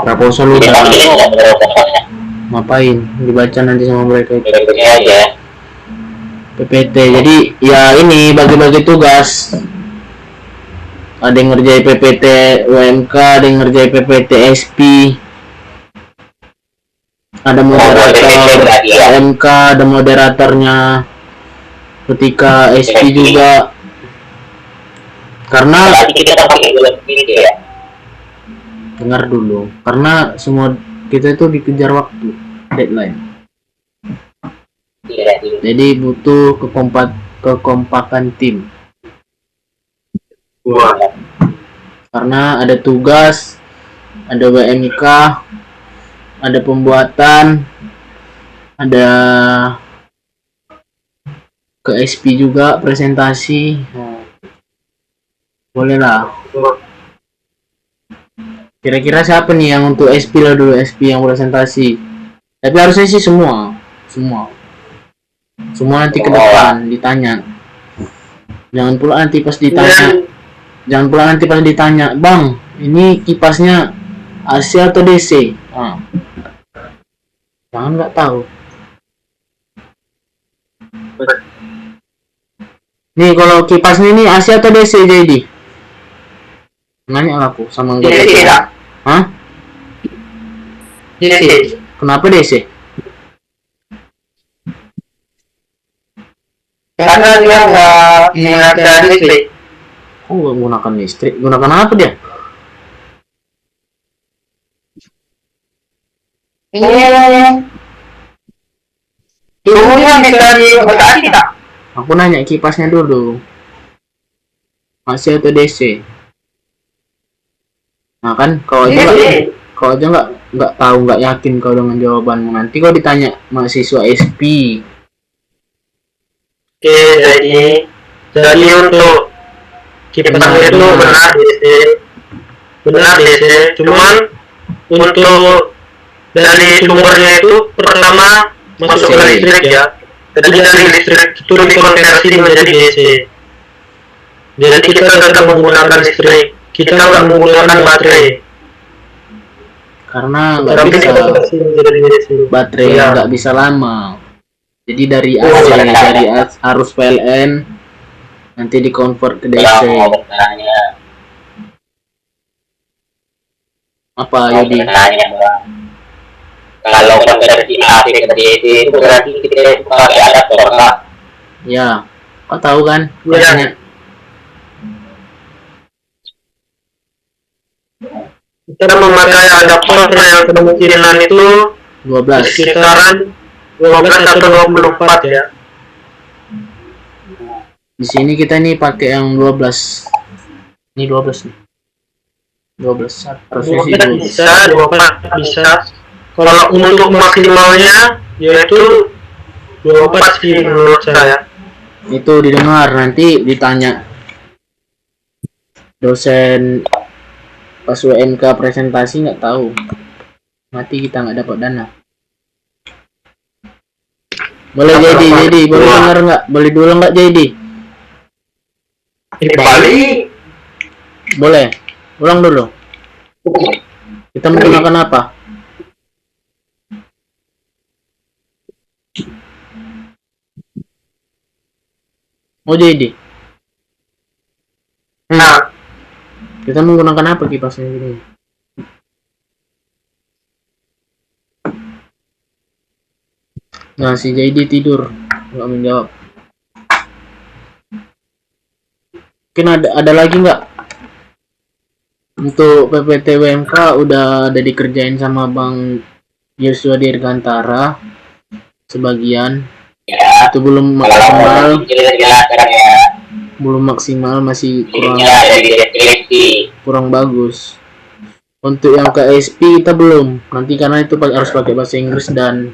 proposal Jadi udah. ini nggak proposalnya. Ngapain dibaca nanti sama mereka itu PPT aja. PPT. Jadi ya ini bagi-bagi tugas, ada yang ngerjain PPT UMK, ada yang ngerjain PPT SP, ada moderator UMK, ada moderatornya ketika SP juga. Karena Berarti kita kan pakai gitu ya. dengar dulu, karena semua kita itu dikejar waktu, deadline. Iya. Jadi butuh kekompakan tim. Wah. Karena ada tugas, ada WMK, ada pembuatan, ada ke SP juga presentasi. Boleh lah. Kira-kira siapa nih yang untuk SP lah dulu, SP yang presentasi. Tapi harusnya sih semua nanti ke depan ditanya. Jangan pula nanti pas ditanya, Bang, ini kipasnya AC atau DC? Jangan nggak tahu. Nih kalau kipasnya ini AC atau DC jadi? Nanya aku sama enggak? DC lah. Hah? DC. Kenapa DC? Karena dia nggak menggunakan listrik. Oh, menggunakan listrik. Gunakan apa dia? Suhunya bisa dibatasi tak? Aku nanya kipasnya dulu. AC atau DC? Nah kan, kau aja nggak tahu, nggak yakin kau dengan jawabanmu. Nanti kau ditanya mahasiswa SP. Oke, jadi untuk kipas itu benar DC, cuman untuk dari sumbernya itu pertama masuk ke listrik ya. Jadi dari listrik itu dikonversi menjadi DC. Jadi kita tetap menggunakan listrik, kita nggak menggunakan baterai. Karena nggak bisa, baterai nggak bisa lama. Jadi dari AC, dari arus PLN nanti dikonvert ke DC. Apa Yudi? Kalau konversi AC ke DC itu berarti kita pakai adaptor kah? Ya, kau tahu kan? Ya. Kita memakai adaptor yang kemungkinan itu 12. sekitaran 12 atau 24 ya. Di sini kita nih pakai yang 12. Ini 12 nih. 12. Harusnya sih 12. Bisa, 24 bisa. Kalau untuk maksimalnya yaitu 24 sih menurut saya. Itu didengar, nanti ditanya dosen pas UMK presentasi nggak tahu, nanti kita nggak dapat dana. Boleh jadi boleh dengar nggak? Boleh dulu nggak jadi? Balik. Boleh. Ulang dulu. Kita menggunakan apa? Oh jadi. Nah, kita menggunakan apa kipasnya ini? Nah, si JD tidur, nggak menjawab. Mungkin ada lagi nggak? Untuk PPT WMK udah ada dikerjain sama Bang Yosua Dirgantara sebagian. Itu belum maksimal. Belum maksimal, masih kurang bagus. Untuk yang ke SP kita belum. Nanti karena itu harus pakai bahasa Inggris dan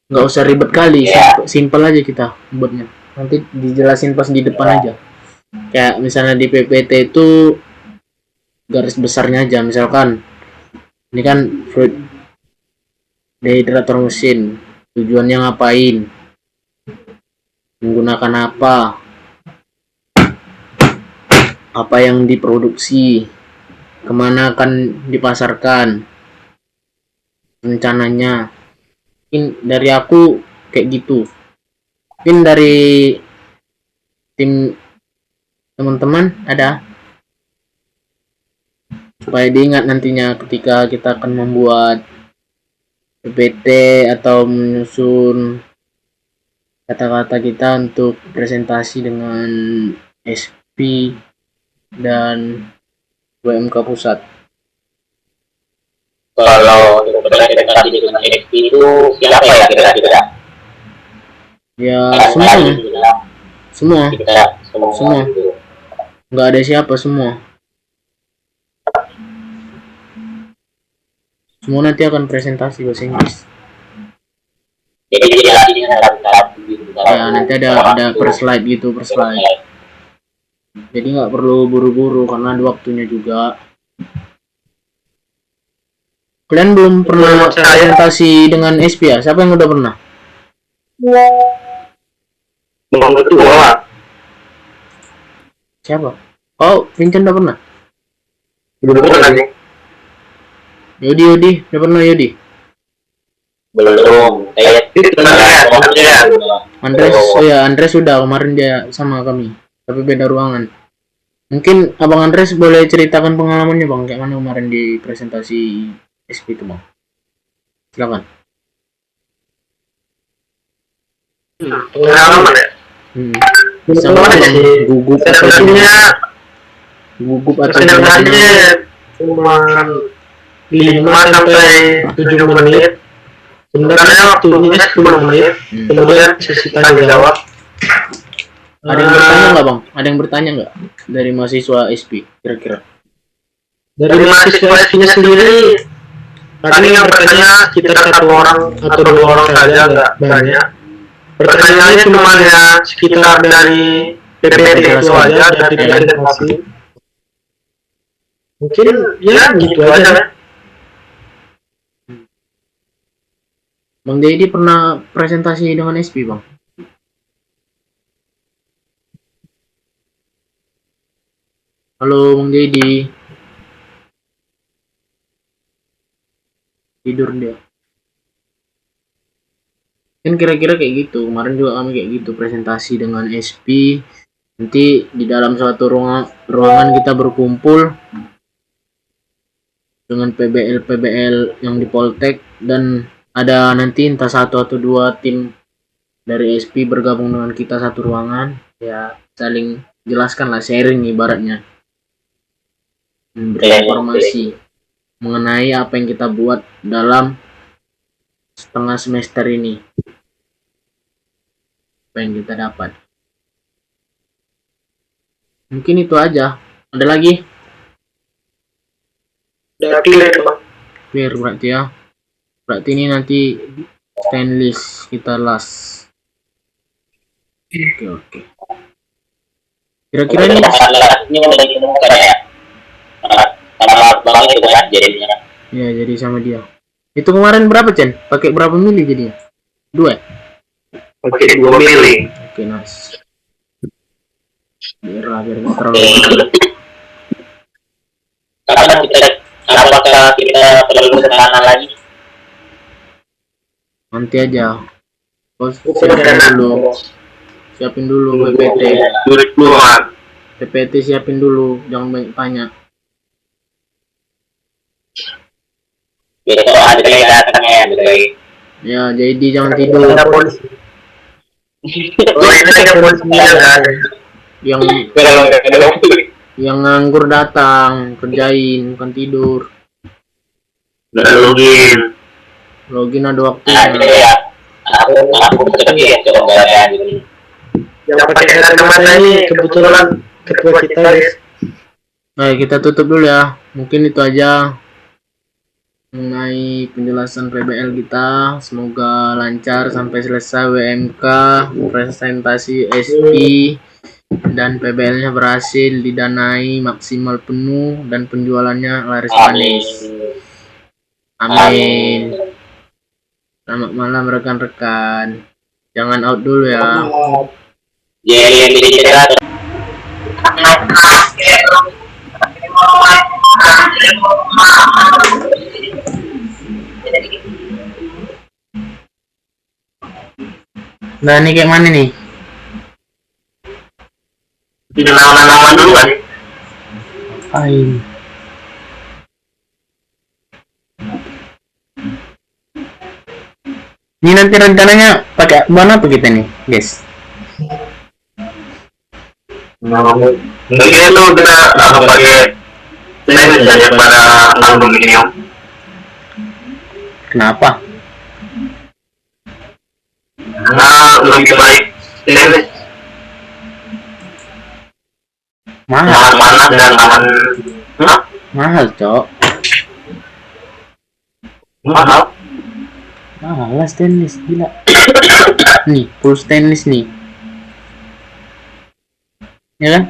nggak usah ribet kali, simple aja kita buatnya. Nanti dijelasin pas di depan aja. Kayak misalnya di PPT itu garis besarnya aja, misalkan ini kan fluid dehydrator mesin, tujuannya ngapain, menggunakan apa yang diproduksi, kemana akan dipasarkan, rencananya. Mungkin dari aku kayak gitu. Mungkin dari tim teman-teman ada, supaya diingat nantinya ketika kita akan membuat PPT atau menyusun kata-kata kita untuk presentasi dengan SP dan WMK pusat. Kalau untuk presentasi dengan SP itu siapa ya kira-kira? Ya Kan semua kita semua gitu. nggak ada siapa, semua nanti akan presentasi bahasa Inggris. Jadi jelasinnya satu-satu gitu. Ya nanti ada per slide gitu, per slide. Jadi nggak perlu buru-buru karena ada waktunya juga. Kalian belum pernah presentasi dengan SP ya? Siapa yang udah pernah? Belum berdua. Siapa? Oh, Vincent udah pernah? Belum pernah nih. Yodi, udah pernah Yodi? Belum. Itu ya. Andres, oh ya Andres sudah kemarin dia sama kami, tapi beda ruangan. Mungkin Abang Andres boleh ceritakan pengalamannya Bang, kayak mana kemarin di presentasi SP itu Bang. Silakan. Pengalaman ya. Bisa Bang, gugup atau presentasinya cuma 5 sampai 7 menit. Sebenarnya waktunya 10 menit. Kemudian sesi tanya jawab. Ada yang bertanya nggak Bang? Ada yang bertanya nggak dari mahasiswa SP kira-kira? Dari mahasiswa SP-nya sendiri, tadi yang bertanya sekitar 1 orang atau 2 orang saja, nggak banyak. Pertanyaannya cuma ya sekitar dari PPT itu aja, dari presentasi. Mungkin ya gitu aja. Bang Dedi pernah presentasi dengan SP Bang? Halo Bang Dedi. Tidur dia. Kan kira-kira kayak gitu. Kemarin juga kami kayak gitu, presentasi dengan SP. Nanti di dalam suatu ruangan kita berkumpul dengan PBL yang di Poltek, dan ada nanti entah 1 atau 2 tim dari SP bergabung dengan kita satu ruangan, ya saling jelaskan lah, sharing ibaratnya, memberi informasi mengenai apa yang kita buat dalam setengah semester ini, apa yang kita dapat. Mungkin itu aja. Ada lagi? Udah clear itu Bang. Clear berarti ya. Berarti ini nanti stainless kita las. Oke. Kira-kira ini udah ditemukan ya. Sama Bang itu kan jadinya. ya, jadi sama dia. Itu kemarin berapa Chen? Pakai berapa mili jadinya? 2 ya? Pakai 2 mili. Oke, nice. Biar nggak terlalu Apakah kita perlu ke sana lagi? nanti aja. Siapin dulu PPT. PPT siapin dulu, jangan banyak tanya. Besok ada yang datang ya, Ya, jadi jangan tidur. Ada polisi. Oh, ini ada polisi ada. Yang nganggur datang, kerjain, bukan tidur. Login ada waktunya. Ya, aku kerja coba ya gitu. Yang pakai kacamata ini kebetulan ketua kita guys. Baik, kita tutup dulu ya. Mungkin itu aja mengenai penjelasan PBL kita. Semoga lancar sampai selesai WMK, presentasi SP, dan PBL-nya berhasil didanai maksimal penuh dan penjualannya laris manis. Amin. Selamat malam rekan-rekan. Jangan out dulu ya. Jadi Nah, ini kayak mana nih? Tidak nama-nama dulu kan. Ain. Ini nanti rencananya pakai bahan apa kita nih, guys? Mungkin itu kita apa pakai lens daripada aluminium. Kenapa? Karena lebih baik lens Mahal, tahan panas dan tahan mahal, Cok. mahal. Mahal lah stainless, gila. Nih, full stainless nih. Ya kan?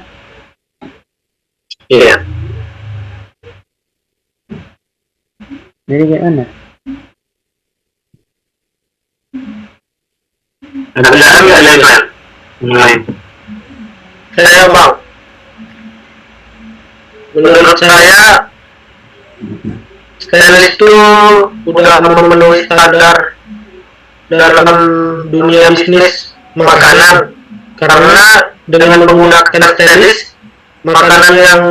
Iya. Jadi kayak mana? Ada nggak lens lain? Saya bang, menurut saya stainless itu udah memenuhi standar dalam dunia bisnis makanan, karena dengan menggunakan stainless, makanan yang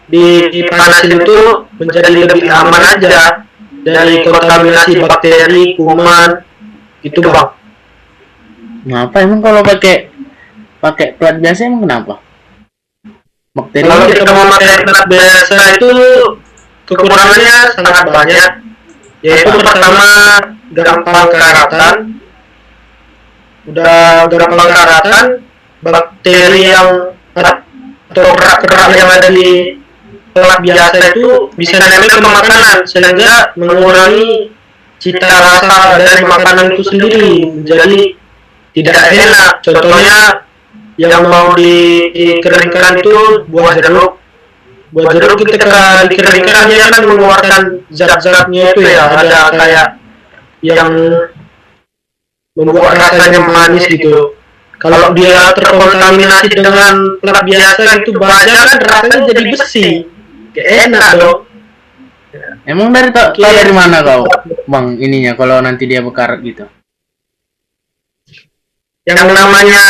dipanasin itu menjadi lebih aman aja dari kontaminasi bakteri, kuman, itu bang. Kenapa emang kalau pakai plat biasa emang kenapa? Bakteri Kalau kita memakai plat biasa itu kekurangannya sangat banyak, yaitu pertama gampang karatan. Udah gampang karatan, bakteri yang atau kerak-kerak yang ada di plat biasa itu bisa nempel ke makanan sehingga mengurangi cita rasa dari makanan itu sendiri, jadi tidak enak. Contohnya yang mau dikeringkan itu buah jeruk. Buah jeruk ketika dikeringkan dia kan mengeluarkan zat-zatnya itu ya, ada kayak yang membuat rasanya manis gitu. Kalau dia terkontaminasi dengan plat biasa itu baja kan rasanya jadi besi. Gak enak dong. emang tahu dari mana kau, Bang, ininya kalau nanti dia bekarat gitu? Yang namanya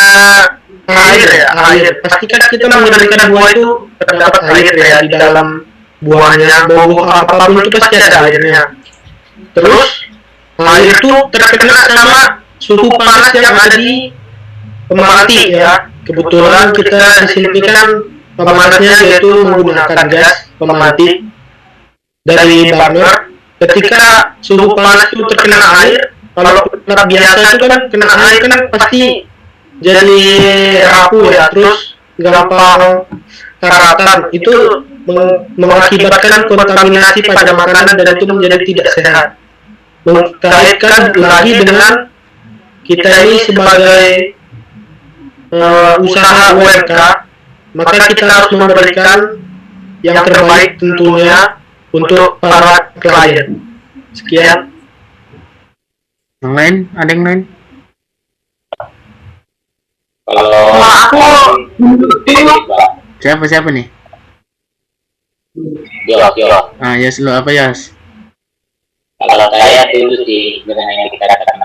air ya, air. Pastikan kita mengendalikan buah itu terdapat air ya di dalam buahnya. Buah apapun itu pasti ada airnya. Terus air itu terkena sama suhu panas yang ada di pemanti ya. Kebetulan kita di sini kan pemanasnya yaitu menggunakan gas pemanti dari burner. Ketika suhu panas itu terkena air, kalau plat biasa itu kan kena air kan pasti jadi rapuh ya, terus gampang karatan. Itu mengakibatkan kontaminasi pada makanan dan itu menjadi tidak sehat. Mengkaitkan lagi dengan kita ini sebagai usaha UMK, maka kita harus memberikan yang terbaik tentunya untuk para klien. Sekian. Yang lain? Ada yang lain? Kalau aku Siapa nih? yo, Ah, Yas, lu apa Yas? kalau saya dulu sih dengan yang kita katakan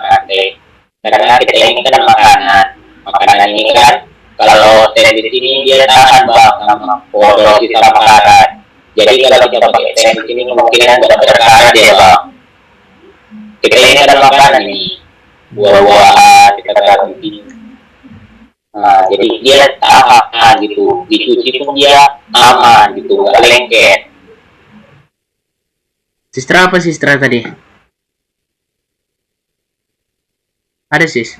karena kita ini kan makanan ini kan kalau di sini dia tahan bang sama porosi sama karat. Jadi kalau kita pakai di sini kemungkinan benar-benar karat ya bang. Kita ini kan makanan ini buah-buahan kita taruh di sini. Nah, jadi dia tahan gitu, dicuci pun dia aman gitu, nggak lengket. Sistra apa Sistra tadi? Ada sis?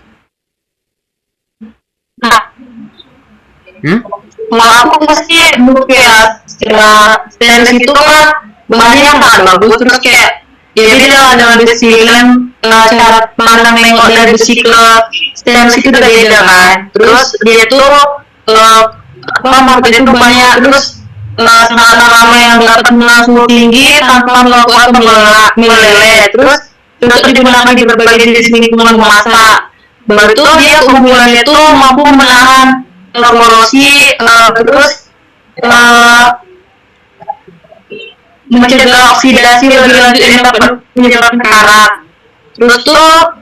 Malah aku pasti dulu kayak setelah stainless itu kan bahannya sangat bagus, terus kayak ya beda dengan besi kan, cara pandang nengok dari besi ke stainless itu udah beda kan. Terus dia tuh market itu banyak, terus sangat lama yang dapat suhu tinggi tanpa melakukan meleleh. Terus digunakan di berbagai jenis lingkungan memasak. Baru tuh dia keunggulannya itu mampu menahan korosi, terus mencegah oksidasi lebih lanjut yang dapat menyebabkan karat. Terus tuh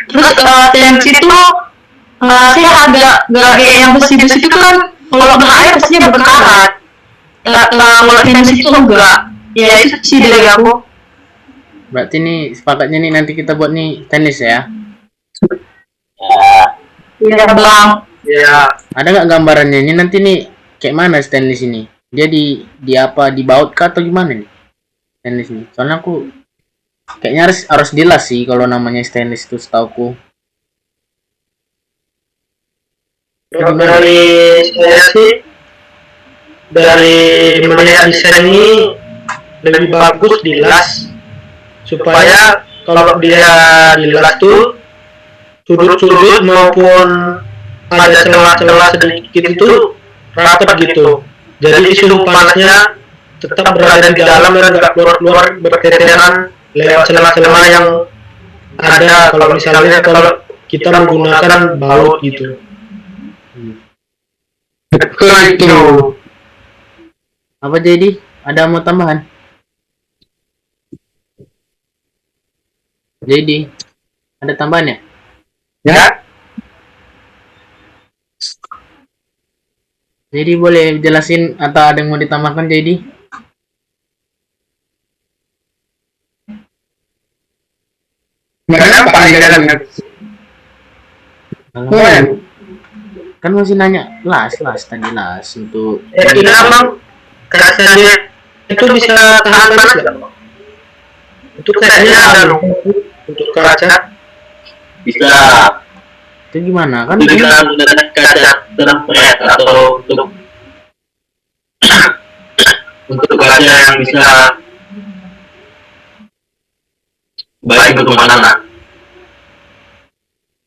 Terus TNC itu saya agak gak kayak yang besi-besi itu kan kalau kena air pastinya berkarat. Kalau TNC itu enggak. Ya itu sih dari aku. Berarti nih sepakatnya nih nanti kita buat nih tenis ya. Iya bang. Ya, Ada nggak gambarannya ini nanti nih kayak mana stainless ini? Dia di apa dibaut kah atau gimana nih stainless nih? Soalnya aku kayaknya harus dilas sih kalau namanya stainless itu setauku. dari saya sih, dari melihat desain ini lebih bagus dilas, supaya kalau dia dilas tuh sudut-sudut maupun ada celah-celah sedikit itu rapat gitu. Jadi suhu panasnya tetap berada di dalam dan nggak keluar-keluar berteteran lewat celah-celah yang ada kalau misalnya kalau kita menggunakan baut gitu. Betul itu. Apa jadi? Ada mau tambahan? Jadi ada tambahannya? Ya, Jadi boleh jelasin atau ada yang mau ditambahkan jadi? kenapa di dalamnya? Kan masih nanya las tadi las untuk Ini emang kacanya itu bisa tahan panas nggak? Itu kayaknya ada loh untuk kaca. Bisa. itu gimana kan? Itu bisa menggunakan kaca terpret atau untuk kaca yang bisa baik untuk makanan.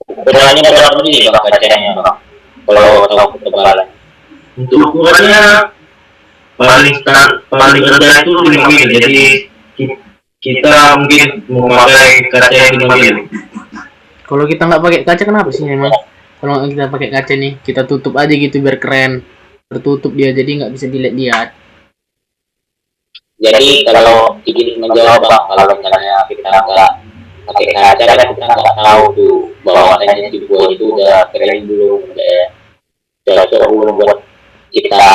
Ukurannya berapa ini bang kacanya bang? Kalau tahu ketebalan. Untuk ukurannya paling rendah itu 5 mm. Jadi kita mungkin memakai kaca yang 5 mm. Kalau kita nggak pakai kaca kenapa sih emang? Kalau nggak kita pakai kaca nih, kita tutup aja gitu biar keren. Tertutup dia jadi nggak bisa dilihat. Jadi kalau ingin menjawab bang, kalau misalnya kita nggak pakai kaca kan kita nggak tahu tuh bahwasannya si buah itu udah kering belum, udah cocok belum buat kita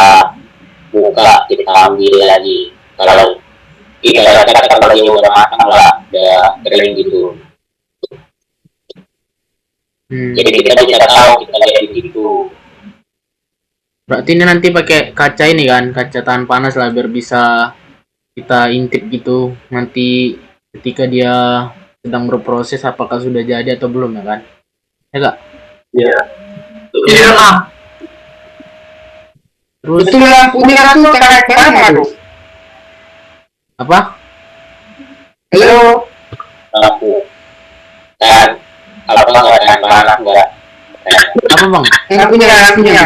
buka, kita ambil lagi. Kalau kita katakan kalau dia udah matang lah, udah kering gitu. Jadi kita bisa tahu, kita lihat di situ. Berarti ini nanti pakai kaca ini kan, kaca tahan panas lah biar bisa kita intip gitu. Nanti ketika dia sedang berproses apakah sudah jadi atau belum ya kan? Ya kak? Iya. Iya bang. Terus Itu lampunya tuh terang-terang aduh. apa? Halo. Lampu. Dan kalau nggak ada panas nggak. Apa bang? Lampunya.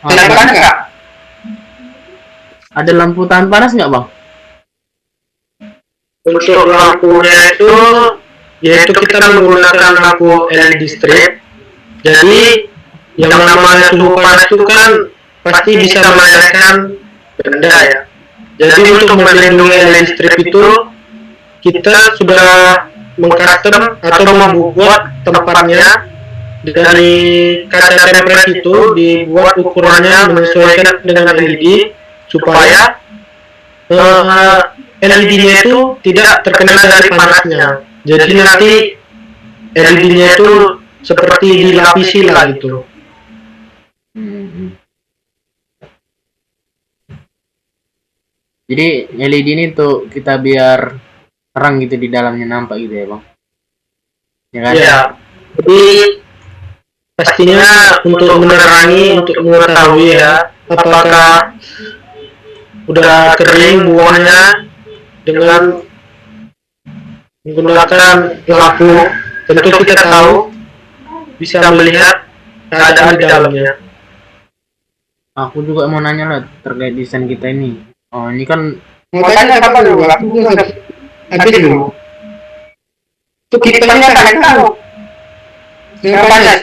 Oh, Terang nggak? ada lampu tahan panas nggak bang? Untuk lampunya itu, yaitu kita menggunakan lampu LED strip. Jadi yang namanya suhu panas itu kan pasti bisa melelehkan benda ya. Jadi untuk melindungi LED strip itu kita sudah mengcustom atau membuat tempatnya dari kaca tempret itu, dibuat ukurannya menyesuaikan dengan LED supaya LED-nya itu tidak terkena dari panasnya. Jadi nanti LED-nya itu seperti dilapisi lah gitu. Jadi LED ini tuh kita biar terang gitu di dalamnya nampak gitu ya bang? Ya kan? Ya, jadi pastinya untuk menerangi, untuk mengetahui ya apakah udah kering buahnya dengan menggunakan lampu, tentu kita tahu bisa melihat keadaan di dalamnya. Aku juga mau nanya lah terkait desain kita ini. Oh ini kan Makanya apa dulu? Aku habis dulu. Itu kita kan tahu. Panas.